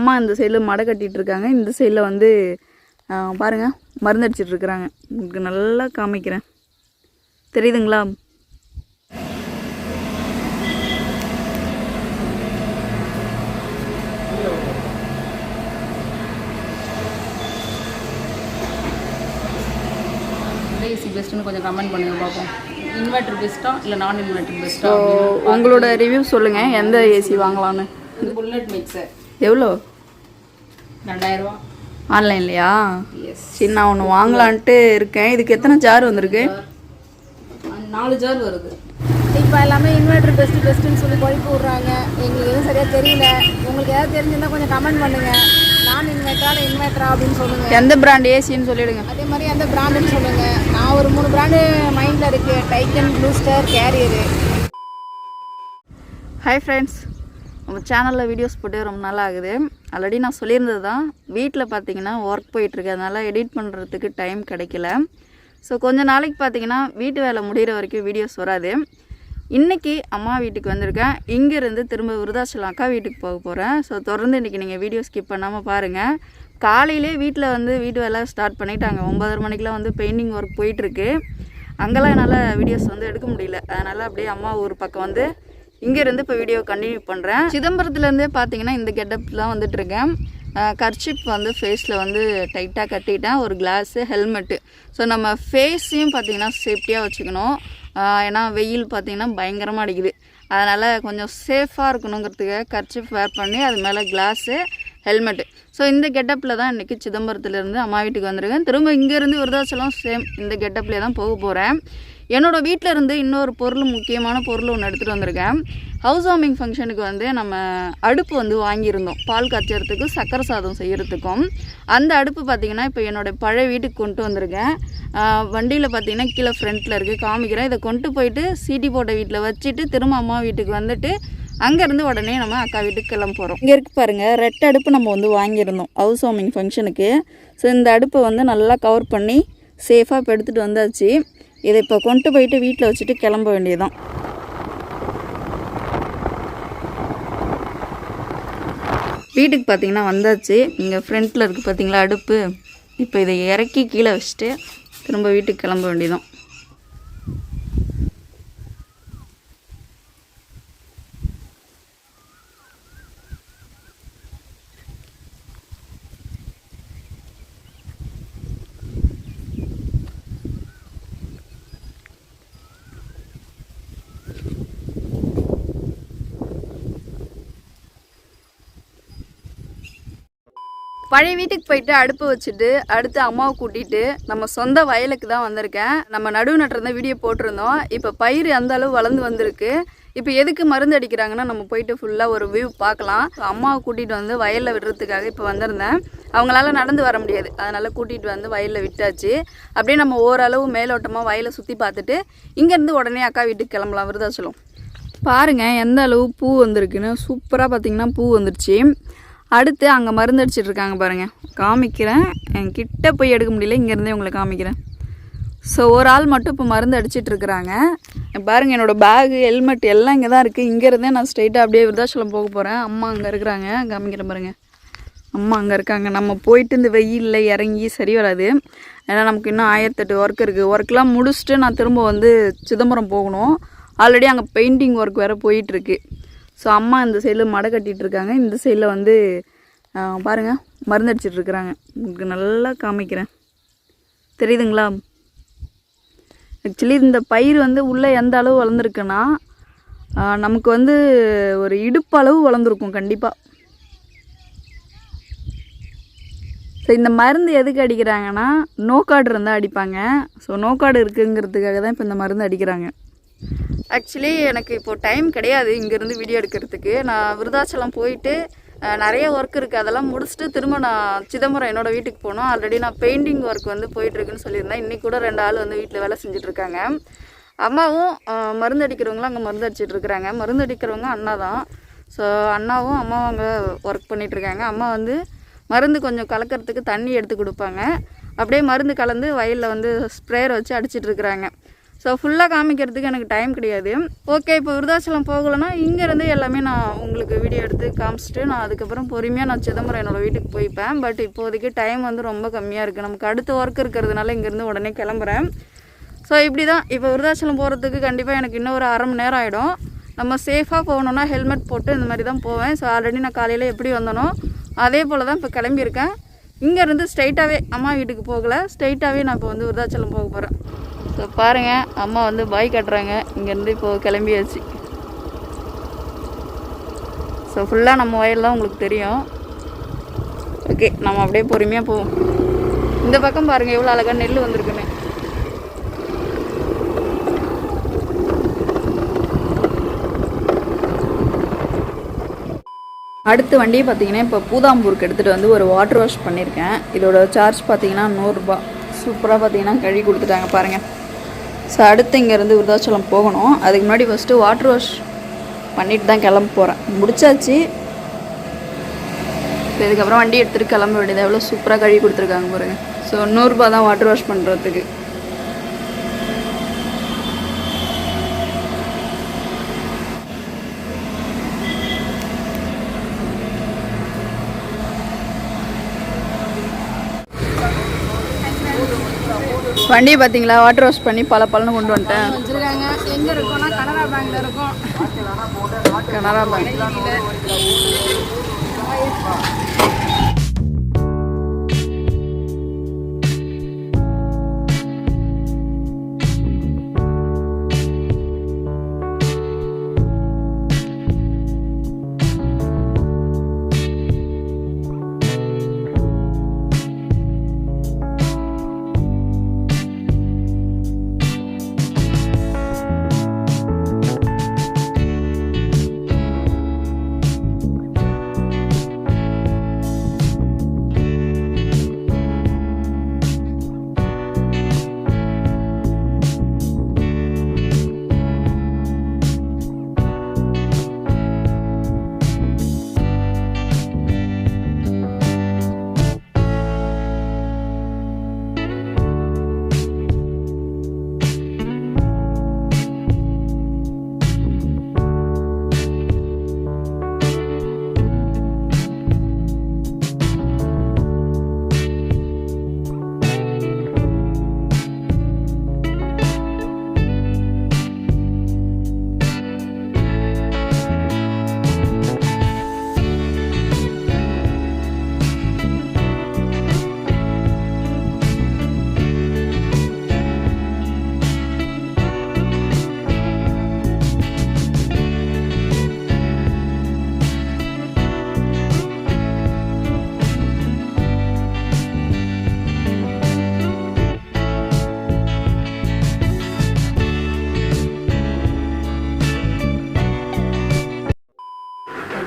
அம்மா இந்த சைடில் மடை கட்டிகிட்டு இருக்காங்க. இந்த சைடில் வந்து பாருங்கள் மருந்து அடிச்சிட்ருக்குறாங்க. உங்களுக்கு நல்லா காமிக்கிறேன், தெரியுதுங்களா? ஏசி பெஸ்ட்டுன்னு கொஞ்சம் கமெண்ட் பண்ணுங்கள் பார்ப்போம். இன்வெர்டர் பெஸ்ட்டா இல்லை நான் இன்வெர்டர் பெஸ்ட்டா? உங்களோட ரிவ்யூ சொல்லுங்கள், எந்த ஏசி வாங்கலான்னு. இது புல்லட் மிக்சர் எவ்வளோ? 2000 ஆன்லைன்லையா? எஸ். சரி, நான் ஒன்று வாங்கலான்ட்டு இருக்கேன். இதுக்கு எத்தனை ஜார் வந்திருக்கு? 4 ஜார் வருது. இப்போ எல்லாமே இன்வெர்டர் பெஸ்ட்டுன்னு சொல்லி குழப்பி விட்றாங்க. எங்களுக்கு எதுவும் சரியாக தெரியல. உங்களுக்கு ஏதாவது தெரிஞ்சிருந்தால் கொஞ்சம் கமெண்ட் பண்ணுங்கள். நான் இன்வெர்டரா அப்படின்னு சொல்லுங்கள். எந்த பிராண்ட் ஏசின்னு சொல்லிவிடுங்க. அதே மாதிரி எந்த பிராண்டுன்னு சொல்லுங்கள். நான் ஒரு 3 பிராண்டு மைண்டில் இருக்குது. Titan, blue star, carrier. Hi friends, நம்ம சேனலில் வீடியோஸ் போட்டு ரொம்ப நாள் ஆகுது. ஆல்ரெடி நான் சொல்லியிருந்தது தான், வீட்டில் பார்த்தீங்கன்னா ஒர்க் போயிட்டுருக்கு, அதனால் எடிட் பண்ணுறதுக்கு டைம் கிடைக்கல. ஸோ கொஞ்சம் நாளைக்கு பார்த்தீங்கன்னா வீட்டு வேலை முடிகிற வரைக்கும் வீடியோஸ் வராது. இன்றைக்கி அம்மா வீட்டுக்கு வந்திருக்கேன். இங்கேருந்து திரும்ப விருதாச்சலம் அக்கா வீட்டுக்கு போக போகிறேன். ஸோ தொடர்ந்து இன்றைக்கி நீங்கள் வீடியோ ஸ்கிப் பண்ணாமல் பாருங்கள். காலையிலே வீட்டில் வந்து வீட்டு வேலை ஸ்டார்ட் பண்ணிட்டாங்க. 9:30 மணிக்கெலாம் வந்து பெயிண்டிங் ஒர்க் போயிட்டுருக்கு. அங்கெல்லாம் என்னால் வீடியோஸ் வந்து எடுக்க முடியல. அதனால் அப்படியே அம்மா ஊர் பக்கம் வந்து இங்கேருந்து இப்போ வீடியோ கண்டினியூ பண்ணுறேன். சிதம்பரத்துலேருந்தே பார்த்தீங்கன்னா இந்த கெட்டப்லாம் வந்துட்டுருக்கேன். கர்ச்சிப் வந்து ஃபேஸில் வந்து டைட்டாக கட்டிட்டேன். ஒரு கிளாஸு, ஹெல்மெட்டு. ஸோ நம்ம ஃபேஸையும் பார்த்திங்கன்னா சேஃப்டியாக வச்சுக்கணும். ஏன்னா வெயில் பார்த்திங்கன்னா பயங்கரமாக அடிக்குது. அதனால் கொஞ்சம் சேஃபாக இருக்கணுங்கிறதுக்காக கர்ச்சிப் வேர் பண்ணி அது மேலே கிளாஸு, ஹெல்மெட்டு. ஸோ இந்த கெட்டப்பில் தான் இன்றைக்கி சிதம்பரத்துலேருந்து அம்மா வீட்டுக்கு வந்திருக்கேன். திரும்ப இங்கேருந்து விருதாச்சலம் சேம் இந்த கெட்டப்லேயே தான் போக போகிறேன். என்னோடய வீட்டில் இருந்து இன்னொரு பொருள், முக்கியமான பொருள் ஒன்று எடுத்துகிட்டு வந்திருக்கேன். ஹவுஸ் வார்மிங் ஃபங்க்ஷனுக்கு வந்து நம்ம அடுப்பு வந்து வாங்கியிருந்தோம், பால் காய்ச்சறதுக்கும் சக்கரை சாதம் செய்கிறதுக்கும். அந்த அடுப்பு பார்த்திங்கன்னா இப்போ என்னோடய பழைய வீட்டுக்கு கொண்டு வந்திருக்கேன். வண்டியில் பார்த்திங்கன்னா கீழே ஃப்ரண்ட்டில் இருக்குது, காமிக்கிறேன். இதை கொண்டு போயிட்டு சீட்டி போட்ட வீட்டில் வச்சுட்டு திரும்ப அம்மா வீட்டுக்கு வந்துட்டு அங்கேருந்து உடனே நம்ம அக்கா வீட்டுக்கு கிளம்ப போகிறோம். இங்கே இருக்குது பாருங்கள், ரெட் அடுப்பு நம்ம வந்து வாங்கியிருந்தோம் ஹவுஸ் வார்மிங் ஃபங்க்ஷனுக்கு. ஸோ இந்த அடுப்பை வந்து நல்லா கவர் பண்ணி சேஃபாக இப்போ எடுத்துகிட்டு வந்தாச்சு. இதை இப்போ கொண்டு போயிட்டு வீட்டில் வச்சுட்டு கிளம்ப வேண்டியதுதான். வீட்டுக்கு பார்த்திங்கன்னா வந்தாச்சு. இங்கே ஃப்ரண்ட்டில் இருக்குது பார்த்திங்களா அடுப்பு. இப்போ இதை இறக்கி கீழே வச்சுட்டு திரும்ப வீட்டுக்கு கிளம்ப வேண்டியதுதான். பழைய வீட்டுக்கு போயிட்டு அடுப்பு வச்சுட்டு அடுத்து அம்மாவை கூட்டிகிட்டு நம்ம சொந்த வயலுக்கு தான் வந்திருக்கேன். நம்ம நடுவு நட்டுறத வீடியோ போட்டிருந்தோம். இப்போ பயிர் அந்த அளவு வளர்ந்து வந்திருக்கு. இப்போ எதுக்கு மருந்து அடிக்கிறாங்கன்னா நம்ம போயிட்டு ஃபுல்லாக ஒரு வியூ பார்க்கலாம். அம்மாவை கூட்டிகிட்டு வந்து வயலில் விடுறதுக்காக இப்போ வந்திருந்தேன். அவங்களால நடந்து வர முடியாது, அதனால் கூட்டிகிட்டு வந்து வயலில் விட்டாச்சு. அப்படியே நம்ம ஓரளவு மேலோட்டமாக வயலை சுற்றி பார்த்துட்டு இங்கேருந்து உடனே அக்கா வீட்டுக்கு கிளம்பலாம், விருதாச்சலம். பாருங்கள் எந்த அளவு பூ வந்திருக்குன்னு. சூப்பராக பார்த்திங்கன்னா பூ வந்துருச்சு. அடுத்து அங்கே மருந்து அடிச்சிட்ருக்காங்க பாருங்கள், காமிக்கிறேன். என்கிட்ட போய் எடுக்க முடியல, இங்கேருந்தே உங்களை காமிக்கிறேன். ஸோ ஒரு ஆள் மட்டும் இப்போ மருந்து அடிச்சிட்ருக்குறாங்க. பாருங்கள் என்னோடய பேகு, ஹெல்மெட் எல்லாம் இங்கே தான் இருக்குது. இங்கேருந்தே நான் ஸ்ட்ரைட்டாக அப்படியே விருதாச்சலம் போக போகிறேன். அம்மா அங்கே இருக்கிறாங்க, காமிக்கிறேன் பாருங்கள். அம்மா அங்கே இருக்காங்க. நம்ம போயிட்டு இந்த வெயிலில் இறங்கி சரி வராது. ஏன்னா நமக்கு இன்னும் 1008 ஒர்க் இருக்குது. ஒர்க்கெலாம் முடிச்சுட்டு நான் திரும்ப வந்து சிதம்பரம் போகணும். ஆல்ரெடி அங்கே பெயிண்டிங் ஒர்க் வேறு போயிட்டுருக்கு. ஸோ அம்மா இந்த சைடில் மடை கட்டிகிட்ருக்காங்க. இந்த சைடில் வந்து பாருங்கள் மருந்து அடிச்சிட்ருக்குறாங்க. உங்களுக்கு நல்லா காமிக்கிறேன், தெரியுதுங்களா? ஆக்சுவலி இந்த பயிர் வந்து உள்ளே எந்த அளவு வளர்ந்துருக்குன்னா நமக்கு வந்து ஒரு இடுப்பு அளவு வளர்ந்துருக்கும் கண்டிப்பாக. ஸோ இந்த மருந்து எதுக்கு அடிக்கிறாங்கன்னா நோக்காடு இருந்தால் அடிப்பாங்க. ஸோ நோக்காடு இருக்குங்கிறதுக்காக தான் இப்போ இந்த மருந்து அடிக்கிறாங்க. ஆக்சுவலி எனக்கு இப்போது டைம் கிடையாது இங்கேருந்து வீடியோ எடுக்கிறதுக்கு. நான் விருதாச்சலம் போயிட்டு நிறைய ஒர்க் இருக்குது, அதெல்லாம் முடிச்சுட்டு திரும்ப நான் சிதம்பரம் என்னோடய வீட்டுக்கு போகணும். ஆல்ரெடி நான் பெயிண்டிங் ஒர்க் வந்து போயிட்டுருக்குன்னு சொல்லியிருந்தேன். இன்றைக்கி கூட 2 ஆள் வந்து வீட்டில் வேலை செஞ்சிட்ருக்காங்க. அம்மாவும் மருந்து அடிக்கிறவங்களும் அங்கே மருந்து அடிச்சிட்ருக்குறாங்க. மருந்து அடிக்கிறவங்க அண்ணா தான். ஸோ அண்ணாவும் அம்மாவும் அங்கே ஒர்க் பண்ணிகிட்ருக்காங்க. அம்மா வந்து மருந்து கொஞ்சம் கலக்கிறதுக்கு தண்ணி எடுத்து கொடுப்பாங்க. அப்படியே மருந்து கலந்து வயலில் வந்து ஸ்ப்ரேயர் வச்சு அடிச்சிட்ருக்குறாங்க. ஸோ ஃபுல்லாக காமிக்கிறதுக்கு எனக்கு டைம் கிடையாது. ஓகே, இப்போ விருதாச்சலம் போகலைன்னா இங்கேருந்து எல்லாமே நான் உங்களுக்கு வீடியோ எடுத்து காமிச்சிட்டு நான் அதுக்கப்புறம் பொறுமையாக நான் சிதம்பரம் என்னோடய வீட்டுக்கு போய்ப்பேன். பட் இப்போதைக்கு டைம் வந்து ரொம்ப கம்மியாக இருக்குது. நமக்கு அடுத்த ஒர்க் இருக்கிறதுனால இங்கேருந்து உடனே கிளம்புறேன். ஸோ இப்படி தான் இப்போ விருதாச்சலம் போகிறதுக்கு கண்டிப்பாக எனக்கு இன்னும் ஒரு அரை மணி நேரம் ஆகிடும். நம்ம சேஃபாக போகணுன்னா ஹெல்மெட் போட்டு இந்த மாதிரி தான் போவேன். ஸோ ஆல்ரெடி நான் காலையில் எப்படி வந்தனோ அதே போல் தான் இப்போ கிளம்பியிருக்கேன். இங்கேருந்து ஸ்ட்ரைட்டாகவே அம்மா வீட்டுக்கு போகலை, ஸ்ட்ரைட்டாகவே நான் இப்போ வந்து விருதாச்சலம் போக போகிறேன். ஸோ பாருங்கள், அம்மா வந்து பாய் கட்டுறாங்க. இங்கேருந்து இப்போது கிளம்பியாச்சு. ஸோ ஃபுல்லாக நம்ம வயல் தான் உங்களுக்கு தெரியும். ஓகே, நம்ம அப்படியே பொறுமையாக போவோம். இந்த பக்கம் பாருங்கள் எவ்வளோ அழகாக நெல் வந்திருக்குன்னு. அடுத்த வண்டியை பார்த்தீங்கன்னா இப்போ பூதாம்பூருக்கு எடுத்துகிட்டு வந்து ஒரு வாட்டர் வாஷ் பண்ணியிருக்கேன். இதோட சார்ஜ் பார்த்தீங்கன்னா 100 ரூபா. சூப்பராக பார்த்தீங்கன்னா கழுவி கொடுத்துட்டாங்க பாருங்கள். ஸோ அடுத்து இங்கேருந்து விருதாச்சலம் போகணும். அதுக்கு முன்னாடி ஃபஸ்ட்டு வாட்டர் வாஷ் பண்ணிட்டு தான் கிளம்ப போகிறேன். முடிச்சாச்சு. ஸோ இதுக்கப்புறம் வண்டி எடுத்துகிட்டு கிளம்ப வேண்டியது. எவ்வளோ சூப்பராக கழுவி கொடுத்துருக்காங்க பாருங்கள். ஸோ 100 ரூபா தான் வாட்டர் வாஷ் பண்ணுறதுக்கு. வண்டியை பார்த்தீங்களா, வாட்டர் வாஷ் பண்ணி பல பலன்னு கொண்டு வந்துட்டேன். வச்சுருக்காங்க. எங்கே இருக்கோம்னா கனரா பேங்க்கில் இருக்கோம். கனரா பேங்க்.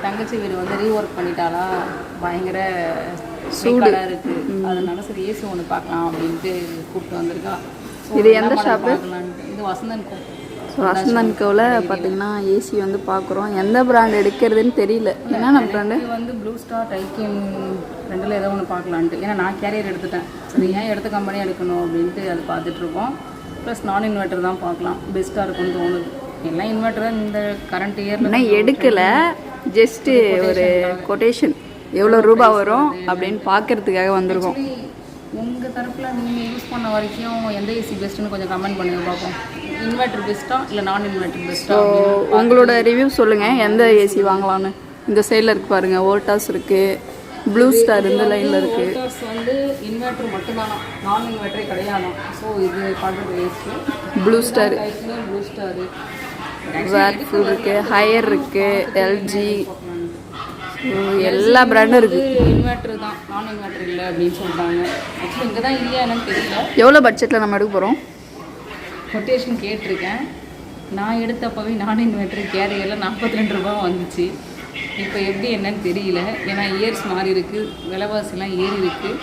தங்கச்சி வீடு வந்து ரீஒர்க் பண்ணிட்டாலா, பயங்கர சூடாக இருக்குது. அதனால சரி ஏசி ஒன்று பார்க்கலாம் அப்படின்ட்டு கூப்பிட்டு வந்திருக்கா. இது எந்த ஷாப்பு? இது வசந்தன்கோ. ஸோ வசந்தன்கோவில் பார்த்தீங்கன்னா ஏசி வந்து பார்க்குறோம். எந்த பிராண்ட் எடுக்கிறதுன்னு தெரியல. என்னென்ன பிராண்டு? இது வந்து ப்ளூ ஸ்டார், டைக்கின் ரெண்டில் ஏதோ ஒன்று பார்க்கலான்ட்டு. ஏன்னா நான் கேரியர் எடுத்துட்டேன். சரி ஏன் எடுத்த கம்பெனி எடுக்கணும் அப்படின்ட்டு அது பார்த்துட்ருக்கோம். ப்ளஸ் நான் இன்வெர்ட்டர் தான் பார்க்கலாம், பெஸ்ட்டாக இருக்கும்னு தோணுது. எல்லாம் இன்வெர்ட்டர் தான் இந்த கரண்ட் இயரில் எடுக்கலை. ஜஸ்ட்டு ஒரு கொட்டேஷன் எவ்வளோ ரூபா வரும் அப்படின்னு பார்க்கறதுக்காக வந்திருக்கோம். உங்கள் தரப்பில் நீங்கள் யூஸ் பண்ண வரைக்கும் எந்த ஏசி பெஸ்ட்டுன்னு கொஞ்சம் கமெண்ட் பண்ணுங்க பார்ப்போம். இன்வெர்ட்டர் பெஸ்ட்டா இல்லை நான் இன்வெர்ட்டர் பெஸ்ட்டா? உங்களோட ரிவ்யூ சொல்லுங்கள் எந்த ஏசி வாங்கலான்னு. இந்த சைடில் இருக்குது பாருங்கள், வோல்டாஸ் இருக்குது, ப்ளூ ஸ்டார் இந்த லைனில் இருக்குது. வோல்டாஸ் வந்து இன்வெர்ட்டர் மட்டும்தானா, நான் இன்வெர்ட்டரே கிடையாது. ஸோ இது பார்க்குறது waste. Blue star, blue star, Whirlpool இருக்குது, ஹையர் இருக்குது, எல்ஜி, எல்லா பிராண்டும் இருக்குது. இன்வெர்ட்டர் தான், நான் இன்வெர்ட்டர் இல்லை அப்படின்னு சொல்கிறாங்க. ஆக்சுவலி இங்கே தான் இல்லையா என்னன்னு தெரியல. எவ்வளோ பட்ஜெட்டில் நம்ம எடுக்க போகிறோம்? கொட்டேஷன் கேட்டிருக்கேன். நான் எடுத்தப்பவே நான் இன்வெர்ட்டர் கேரியரில் 42 ரூபா வந்துச்சு. இப்போ எப்படி என்னன்னு தெரியல, ஏன்னா இயர்ஸ் மாறி இருக்குது, விலைவாசிலாம் ஏறி இருக்குது.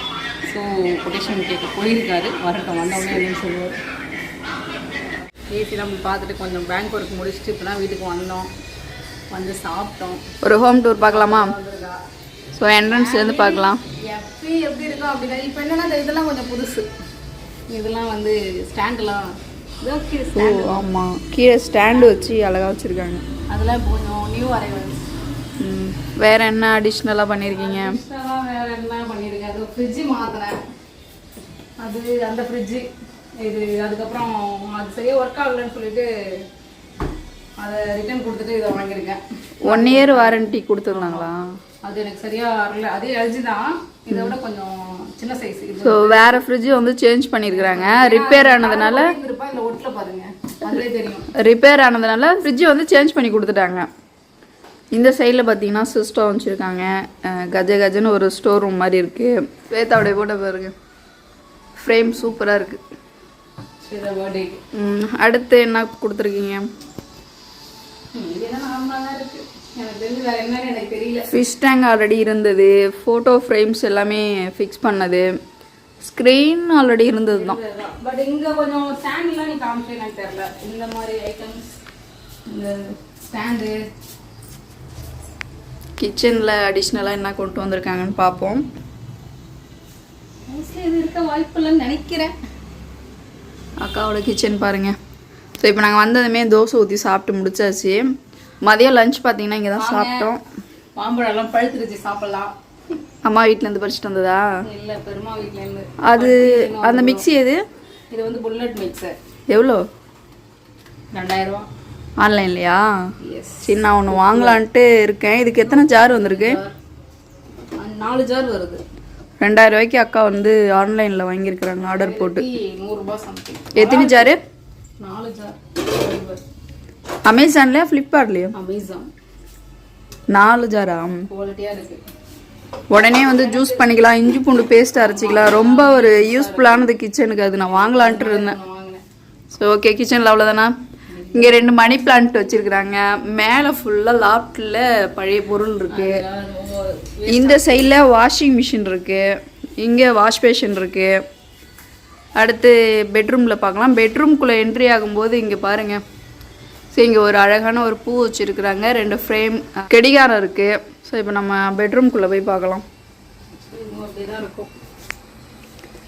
ஸோ கொட்டேஷன் கேட்க போயிருக்காரு. வரட்டும், வந்தவொடனே என்னன்னு சொல்லுவார். ஏசிலாம் பார்த்துட்டு கொஞ்சம் பேங்க் ஒர்க் முடிச்சுட்டு இப்போ தான் வீட்டுக்கு வந்தோம். வந்து சாப்பிட்டோம். ஒரு ஹோம் டூர் பார்க்கலாமா? ஸோ என்ட்ரன்ஸ்லேருந்து பார்க்கலாம். எப்பயும் எப்படி இருக்கும் அப்படின்னா, இப்போ என்னென்னா இந்த இதெல்லாம் கொஞ்சம் புதுசு. இதெல்லாம் வந்து ஸ்டாண்டெலாம் ஓ ஆமாம், கீழே ஸ்டாண்டு வச்சு அழகாக வச்சுருக்காங்க. அதெல்லாம் இப்போ கொஞ்சம் நியூ அரைவல்ஸ். வேறு என்ன அடிஷ்னலாக பண்ணியிருக்கீங்க? வேறு என்ன பண்ணியிருக்கேன், அது ஃப்ரிட்ஜு மாற்றினேன். அது அந்த ஃப்ரிட்ஜு இது, அதுக்கப்புறம் அது சரியாக ஒர்க் ஆகலைன்னு சொல்லிட்டு அதை ரிட்டர்ன் கொடுத்துட்டு இதை வாங்கியிருக்கேன். 1 year வாரண்டி கொடுத்துருந்தாங்களா? அது எனக்கு சரியாக வரல. அதே எல்ஜி தான், இதை விட கொஞ்சம் சின்ன சைஸ். ஸோ வேறு ஃப்ரிட்ஜு வந்து சேஞ்ச் பண்ணியிருக்கிறாங்க. ரிப்பேர் ஆனதுனால இந்த ஒட்டில் பாருங்க, அதுலேயே தெரியும். ரிப்பேர் ஆனதுனால ஃப்ரிட்ஜு வந்து சேஞ்ச் பண்ணி கொடுத்துட்டாங்க. இந்த சைடில் பார்த்தீங்கன்னா சிஸ்டம் வச்சுருக்காங்க. கஜ கஜன்னு ஒரு ஸ்டோர் ரூம் மாதிரி இருக்குது. ஸ்வேதாவுடைய போட்ட பாருங்க, ஃப்ரேம் சூப்பராக இருக்குது. அடுத்து என்ன கொடுத்துருக்கீங்க? ஃபிஷ் டேங்க் ஆல்ரெடி இருந்தது. ஃபோட்டோ ஃப்ரேம்ஸ் எல்லாமே ஃபிக்ஸ் பண்ணது. ஸ்க்ரீன் ஆல்ரெடி இருந்தது தான். பட் இங்கே கொஞ்சம் ஸ்டாண்ட்லாம் நீ காமிச்சு எனக்கு தெரியல. இந்த மாதிரி ஐட்டம்ஸ், இந்த ஸ்டாண்டு. கிச்சனில் அடிஷ்னலாக என்ன கொண்டு வந்திருக்காங்கன்னு பார்ப்போம். மோஸ்ட்லி இது இருக்க வாய்ப்பு இல்லைன்னு நினைக்கிறேன். அக்காவோட கிச்சன் பாருங்கள். ஸோ இப்போ நாங்கள் வந்ததுமே தோசை ஊற்றி சாப்பிட்டு முடிச்சாச்சு. மதியம் லஞ்ச் பார்த்தீங்கன்னா இங்கே தான் சாப்பிட்டோம். மாம்பழம்லாம் பழுத்துருச்சு, சாப்பிடலாம். அம்மா வீட்டிலேருந்து பறிச்சுட்டு வந்ததா? இல்லை, பெருமா வீட்டிலேருந்து. அது அந்த மிக்ஸி எது? இது வந்து புல்லட் மிக்சர். எவ்வளோ? 2000 ரூபா. ஆன்லைன்லையா? எஸ். சரி, நான் ஒன்று வாங்கலான்ட்டு இருக்கேன். இதுக்கு எத்தனை ஜார் வந்திருக்கு? 4 ஜார் வருது. 2000 ரூபாய்க்கு அக்கா வந்து ஆன்லைனில் வாங்கியிருக்கிறாங்க ஆர்டர் போட்டு. 100 ரூபா சம்திங். எத்தனை ஜாரு? 4 ஜார். அமேசான்லையா ஃப்ளிப்கார்ட்லையா? அமேசான். 4 ஜாரா? குவாலிட்டியாக இருக்குது. உடனே வந்து ஜூஸ் பண்ணிக்கலாம், இஞ்சி பூண்டு பேஸ்ட் அரைச்சிக்கலாம். ரொம்ப ஒரு யூஸ்ஃபுல்லானது கிச்சனுக்கு. அது நான் வாங்கலான்ட்டு இருந்தேன். ஸோ ஓகே, கிச்சனில் அவ்வளோதானா? இங்கே 2 மணி பிளான்ட் வச்சுருக்குறாங்க. மேலே ஃபுல்லாக லாப்டில் பழைய பொருள் இருக்குது. இந்த சைடில் வாஷிங் மிஷின் இருக்குது. இங்கே வாஷ் பேஷன் இருக்குது. அடுத்து பெட்ரூமில் பார்க்கலாம். பெட்ரூம்குள்ளே என்ட்ரி ஆகும்போது இங்கே பாருங்கள். ஸோ இங்கே ஒரு அழகான ஒரு பூ வச்சுருக்குறாங்க. 2 ஃப்ரேம், கடிகாரம் இருக்குது. ஸோ இப்போ நம்ம பெட்ரூம்குள்ளே போய் பார்க்கலாம்.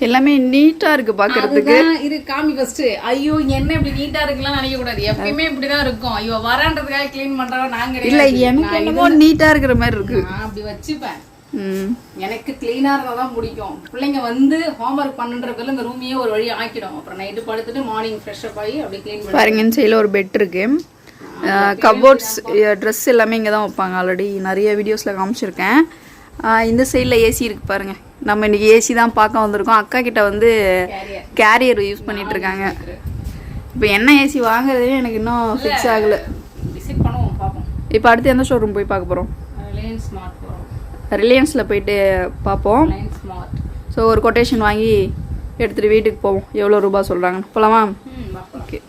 எல்லாமே நீட்டாக இருக்குது பார்க்குறதுக்கு. இது காமி ஃபஸ்ட்டு. ஐயோ என்ன இப்படி நீட்டாக இருக்குலாம் நினைக்கக்கூடாது. எப்பயுமே இப்படி தான் இருக்கும். ஐயோ வரான்றதுக்காக க்ளீன் பண்ணுறோம் நாங்கள். இல்லை, எனக்கு என்னமோ நீட்டாக இருக்கிற மாதிரி இருக்குது. நான் அப்படி வச்சுப்பேன். எனக்கு கிளீனாக இருந்தால் தான் பிடிக்கும். பிள்ளைங்க வந்து ஹோம்ஒர்க் பண்ணுன்றதுல இந்த ரூமையே ஒரு வழி ஆக்கிடும். அப்புறம் நைட்டு படுத்துட்டு மார்னிங் ஃப்ரெஷ்அப் ஆகி அப்படி க்ளீன் பண்ணி பாருங்க. இந்த சைடில் ஒரு பெட் இருக்குது. கபோர்ட்ஸ், ட்ரெஸ் எல்லாமே இங்கே தான் வைப்பாங்க. ஆல்ரெடி நிறைய வீடியோஸில் காமிச்சிருக்கேன். இந்த சைடில் ஏசி இருக்குது பாருங்கள். நம்ம இன்றைக்கி ஏசி தான் பார்க்க வந்திருக்கோம். அக்கா கிட்ட வந்து கேரியர் யூஸ் பண்ணிகிட்ருக்காங்க. இப்போ என்ன ஏசி வாங்குறதே எனக்கு இன்னும் ஃபிக்ஸ் ஆகலை. விசிட் பண்ணுவோம், பார்ப்போம். இப்போ அடுத்து எந்த ஷோரூம் போய் பார்க்க போகிறோம்? ரிலையன்ஸ் ஸ்மார்ட் போகிறோம். ரிலையன்ஸில் போயிட்டு பார்ப்போம். Reliance smart. ஸோ ஒரு கொட்டேஷன் வாங்கி எடுத்துகிட்டு வீட்டுக்கு போவோம். எவ்வளோ ரூபா சொல்கிறாங்கன்னு. போகலாமா? ஓகே.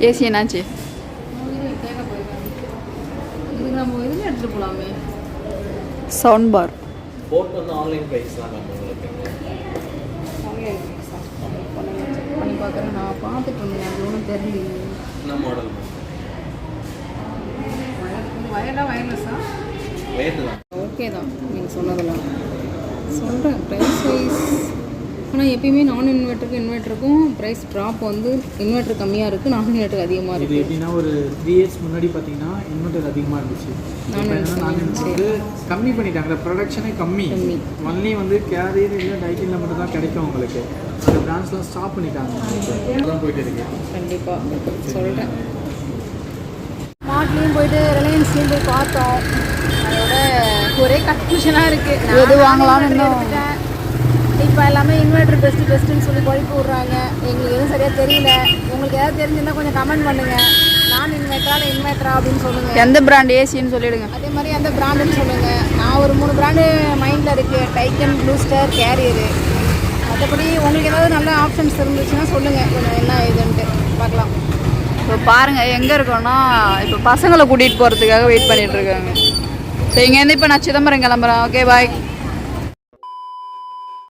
ஏசி என்னாச்சு? இதுக்கு நம்ம இதில் எடுத்துகிட்டு போகலாமே. சவுண்ட் பார் போட் வந்து ஆன்லைன் ப்ரைஸ் தான் உங்களுக்கு. ஆன்லைன் பண்ணி பார்க்குறேன். நான் பார்த்துட்டு இருந்தேன், அது ஒன்றும் தெரியல. என்ன மாடல்? வயர்லெஸ்ஸா? வயர்டு தான். ஓகே தான் நீங்கள் சொன்னதெல்லாம் சொல்கிறேன். ப்ரைஸ் வைஸ் ஆனால் எப்பயுமே நான் இன்வெர்ட்டருக்கும் ப்ரைஸ் ட்ராப் வந்து இன்வெர்ட்டர் கம்மியாக இருக்குது, நான் இன்வெர்ட்டர் அதிகமாக இது இருக்குது. எப்படின்னா ஒரு 3 years முன்னாடி பார்த்தீங்கன்னா இன்வெர்ட்டர் அதிகமாக இருந்துச்சு. நான் கம்மி பண்ணிட்டாங்க. ப்ரொடக்ஷனே கம்மி. ஒன்லி வந்து கேரியர் இல்லை டைட்டில் மட்டும் தான் கிடைக்கும் உங்களுக்கு. அந்த பிராண்ட்ஸ்லாம் ஸ்டாப் பண்ணிட்டாங்க. தான் போயிட்டு இருக்கு. கண்டிப்பாக சொல்கிறேன். ஸ்மார்ட்லேயும் போயிட்டு ரிலையன்ஸ்லேயும் போய் பார்த்தோம். அதோட ஒரே கன்ஃபியூஷனாக இருக்குது. எது வாங்கலாம்னு இன்னும் இப்போ எல்லாமே இன்வெர்ட்டர் பெஸ்ட்டுன்னு சொல்லி குழப்பி விட்றாங்க. எங்களுக்கு எதுவும் சரியாக தெரியல. உங்களுக்கு ஏதாவது தெரிஞ்சுன்னா கொஞ்சம் கமெண்ட் பண்ணுங்கள். நான் இன்வெர்ட்டரா அப்படின்னு சொல்லுங்கள். எந்த பிராண்ட் ஏசின்னு சொல்லிடுங்க. அதே மாதிரி எந்த பிராண்டுன்னு சொல்லுங்கள். நான் ஒரு 3 பிராண்டு மைண்டில் இருக்குது. டைக்கன், ப்ளூ ஸ்டார், கேரியரு. மற்றபடி உங்களுக்கு ஏதாவது நல்ல ஆப்ஷன்ஸ் இருந்துச்சுன்னா சொல்லுங்கள். கொஞ்சம் என்ன இதுன்ட்டு பார்க்கலாம். இப்போ பாருங்கள் எங்கே இருக்கோன்னா, இப்போ பசங்களை கூட்டிகிட்டு போகிறதுக்காக வெயிட் பண்ணிகிட்ருக்காங்க. ஸோ இங்கேருந்து இப்போ நான் சிதம்பரம் கிளம்புறேன். ஓகே, பாய்.